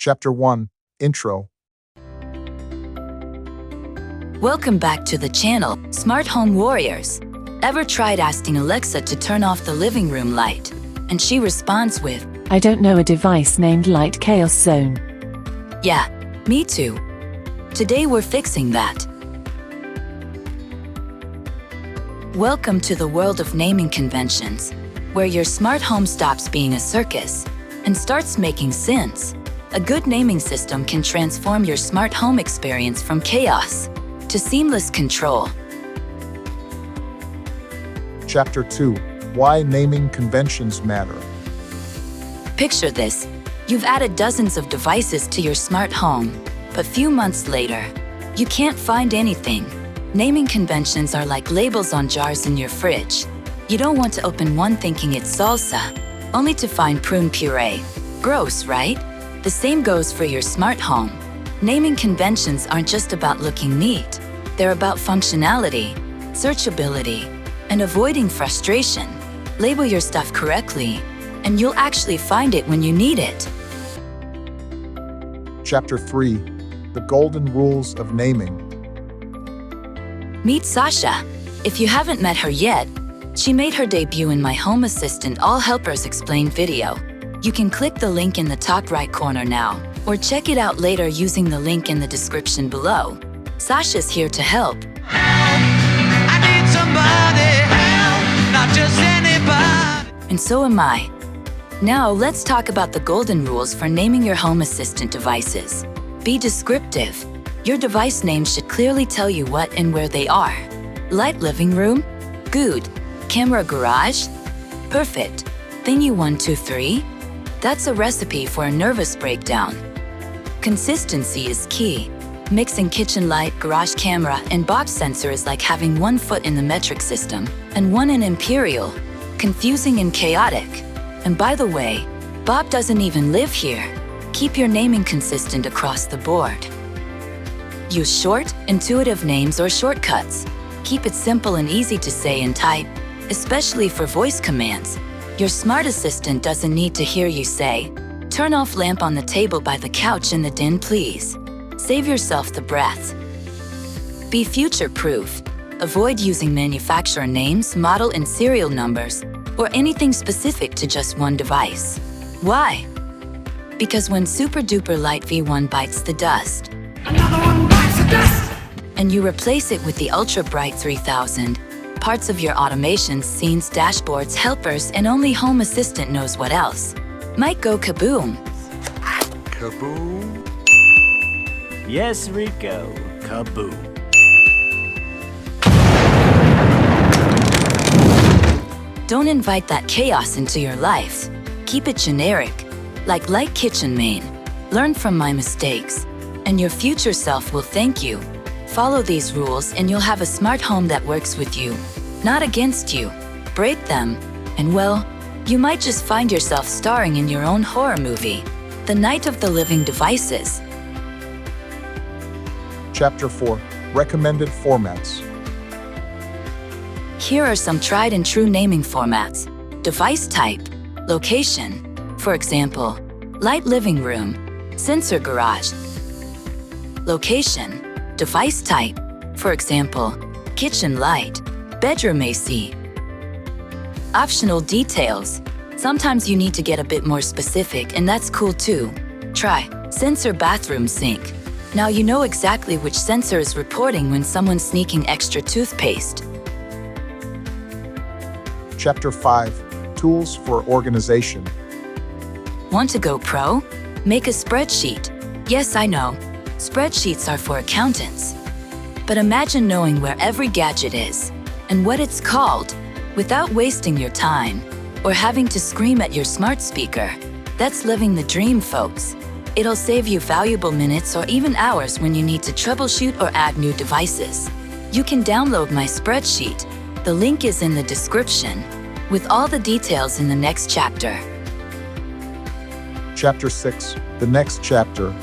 Chapter 1, Intro. Welcome back to the channel, Smart Home Warriors. Ever tried asking Alexa to turn off the living room light? And she responds with, I don't know a device named Light Chaos Zone. yeah, me too. Today we're fixing that. Welcome to the world of naming conventions, where your smart home stops being a circus and starts making sense. A good naming system can transform your smart home experience from chaos to seamless control. Chapter 2, Why Naming Conventions Matter. Picture this. You've added dozens of devices to your smart home, but few months later, you can't find anything. Naming conventions are like labels on jars in your fridge. You don't want to open one thinking it's salsa, only to find prune puree. Gross, right? The same goes for your smart home. Naming conventions aren't just about looking neat. They're about functionality, searchability, and avoiding frustration. Label your stuff correctly, and you'll actually find it when you need it. Chapter 3, The Golden Rules of Naming. Meet Sasha. If you haven't met her yet, she made her debut in my Home Assistant All Helpers Explain video. You can click the link in the top right corner now, or check it out later using the link in the description below. Sasha's here to help. I need somebody help, not just anybody. And so am I. Now let's talk about the golden rules for naming your Home Assistant devices. Be descriptive. Your device name should clearly tell you what and where they are. Light living room? Good. Camera garage? Perfect. Thingy 123? That's a recipe for a nervous breakdown. Consistency is key. Mixing kitchen light, garage camera, and box sensor is like having one foot in the metric system and one in imperial. Confusing and chaotic. And by the way, Bob doesn't even live here. Keep your naming consistent across the board. Use short, intuitive names or shortcuts. Keep it simple and easy to say and type, especially for voice commands. Your smart assistant doesn't need to hear you say, "Turn off lamp on the table by the couch in the den, please." Save yourself the breath. Be future-proof. Avoid using manufacturer names, model and serial numbers, or anything specific to just one device. Why? Because when Super Duper Light V1 bites the dust, Another one bites the dust. and you replace it with the Ultra Bright 3000, parts of your automations, scenes, dashboards, helpers, and only Home Assistant knows what else, might go kaboom. Kaboom? Yes, Rico. Kaboom. Don't invite that chaos into your life. Keep it generic, like Light Kitchen Main. Learn from my mistakes, and your future self will thank you. Follow these rules and you'll have a smart home that works with you, not against you. Break them, and well, you might just find yourself starring in your own horror movie, The Night of the Living Devices. Chapter 4, Recommended Formats. Here are some tried and true naming formats. Device type, location. For example, light living room, sensor garage. Location, device type. For example, kitchen light, bedroom AC. Optional details. Sometimes you need to get a bit more specific, and that's cool too. Try sensor bathroom sink. Now you know exactly which sensor is reporting when someone's sneaking extra toothpaste. Chapter 5, Tools for Organization. Want to go pro? Make a spreadsheet. Yes, I know. Spreadsheets are for accountants. But imagine knowing where every gadget is and what it's called without wasting your time or having to scream at your smart speaker. That's living the dream, folks. It'll save you valuable minutes or even hours when you need to troubleshoot or add new devices. You can download my spreadsheet. The link is in the description, with all the details in the next chapter. Chapter 6, The Next Chapter.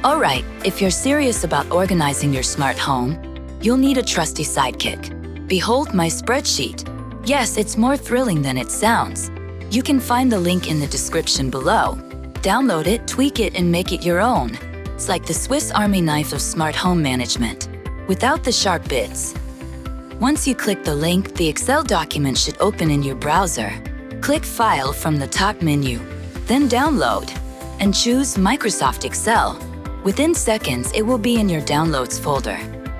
Alright, if you're serious about organizing your smart home, you'll need a trusty sidekick. Behold my spreadsheet. Yes, it's more thrilling than it sounds. You can find the link in the description below. Download it, tweak it, and make it your own. It's like the Swiss Army knife of smart home management, without the sharp bits. Once you click the link, the Excel document should open in your browser. Click File from the top menu, then Download, and choose Microsoft Excel. Within seconds, it will be in your Downloads folder.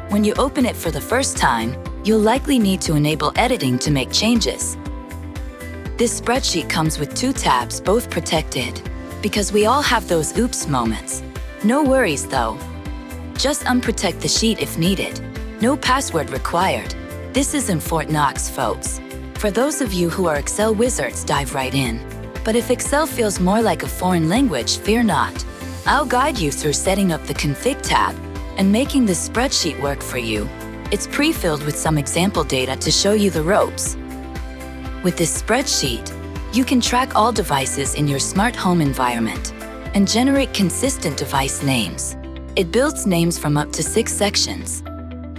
When you open it for the first time, you'll likely need to enable editing to make changes. This spreadsheet comes with 2 tabs, both protected, because we all have those oops moments. No worries though. Just unprotect the sheet if needed. No password required. This isn't Fort Knox, folks. For those of you who are Excel wizards, dive right in. But if Excel feels more like a foreign language, fear not. I'll guide you through setting up the Config tab and making this spreadsheet work for you. It's pre-filled with some example data to show you the ropes. With this spreadsheet, you can track all devices in your smart home environment and generate consistent device names. It builds names from up to 6 sections.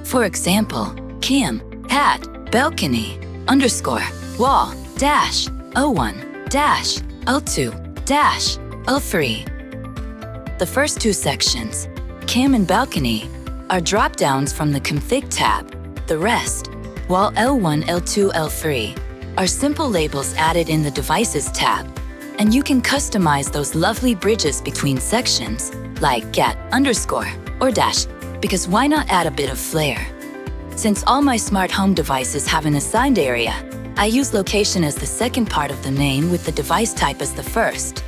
For example, cam, pad, balcony, underscore, wall, dash, L1, dash, L2, dash, L3. The first 2 sections, cam and balcony, are drop-downs from the Config tab. The rest, while L1, L2, L3, are simple labels added in the Devices tab. And you can customize those lovely bridges between sections, like get, underscore, or dash, because why not add a bit of flair? Since all my smart home devices have an assigned area, I use location as the second part of the name with the device type as the first.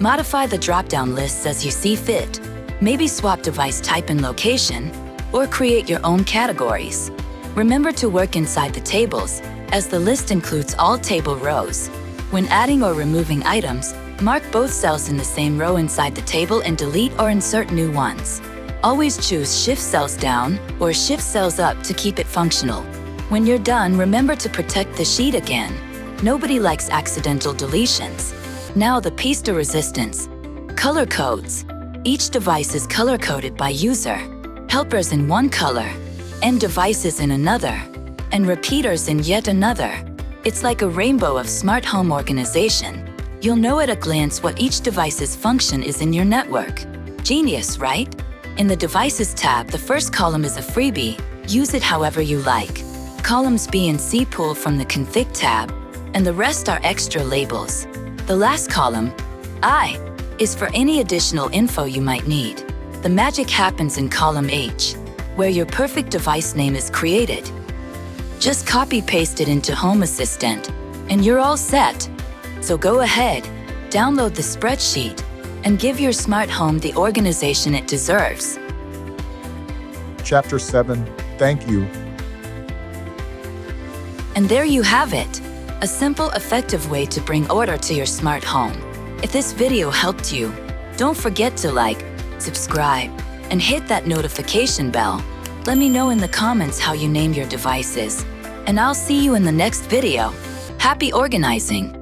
Modify the drop-down lists as you see fit. Maybe swap device type and location, or create your own categories. Remember to work inside the tables, as the list includes all table rows. When adding or removing items, mark both cells in the same row inside the table and delete or insert new ones. Always choose Shift Cells Down or Shift Cells Up to keep it functional. When you're done, remember to protect the sheet again. Nobody likes accidental deletions. Now the piece de resistance. Color codes. Each device is color-coded by user. Helpers in one color, and devices in another, and repeaters in yet another. It's like a rainbow of smart home organization. You'll know at a glance what each device's function is in your network. Genius, right? In the Devices tab, the first column is a freebie. Use it however you like. Columns B and C pull from the Config tab, and the rest are extra labels. The last column, I, is for any additional info you might need. The magic happens in column H, where your perfect device name is created. Just copy-paste it into HomeAssistant, and you're all set. So go ahead, download the spreadsheet, and give your smart home the organization it deserves. Chapter 7, Thank You. And there you have it, a simple, effective way to bring order to your smart home. If this video helped you, don't forget to like, subscribe, and hit that notification bell. Let me know in the comments how you name your devices, and I'll see you in the next video. Happy organizing!